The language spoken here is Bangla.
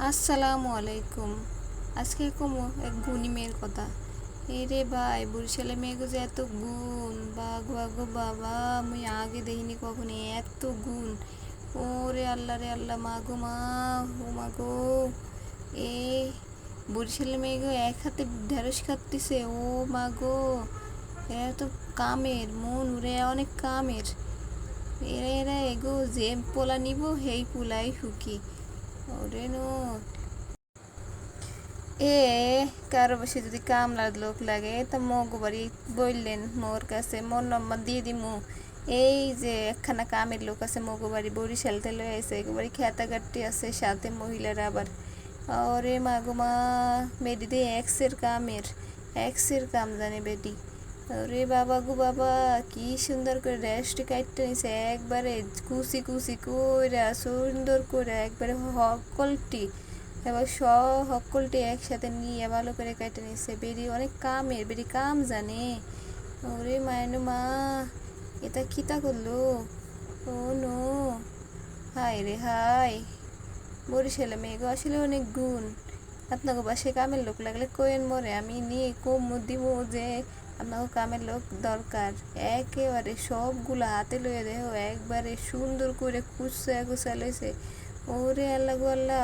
আসসালামু আলাইকুম। আজকে কমো এক গুণী মেয়ের কথা। এই রে ভাই, বরিশালের মেয়েগো যে এত গুণ, বাঘ বাঘ বাবা, আমি আগে দেখিনি কখনো এত গুণ। ওরে আল্লাহ রে আল্লাহ, মা গো মা, ও মা গো। এ বরিশালের মেয়েগো এক হাতে ঢেঁড়স খাটতিছে, ও মা গো। এরা তো কামের মন উড়ে, অনেক কামের। এরা এরা এগো যে পোলা নিব হেই পোলাই সুখী। ওরে নো এ কারো বসে যদি কামলার লোক লাগে তা মগো বাড়ি বললেন মোর কাছে, মোর নম্বর দিয়ে দিমু। এই যে একখানা কামের লোক আছে মগো বাড়ি, বরিশাল থেকে এসে একেবারে খেতাগাট্টি আছে, সাথে মহিলারা আবার। ওরে মা গো মা, বেডি দিয়ে এক্সের কাম জানে বেডি। ওরে বাবা গো বাবা, কি সুন্দর করে রেস্ট কাটতে নিছে একবারে, কুচি কুচি কইরা সুন্দর করে একবারে হকলটি, এবার সকলটি একসাথে নিয়ে ভালো করে কেটে নিচ্ছে। বেরি অনেক কামের, বেরি কাম জানে। ওরে মায়নু মা, এটা খিতা করলো। ও নো, হাই রে হাই। বরিশালে মেয়েগো আসলে অনেক গুণ। আপনাকে বাসায় কামের লোক লাগলে কোয়েন মরে, আমি নিয়ে কম দিব যে আপনাকে কামের লোক দরকার। একেবারে সবগুলো হাতে লইয়া দেখো একবারে সুন্দর করে কুচা কুচা লইছে। ওরে আল্লাহ গো আল্লাহ।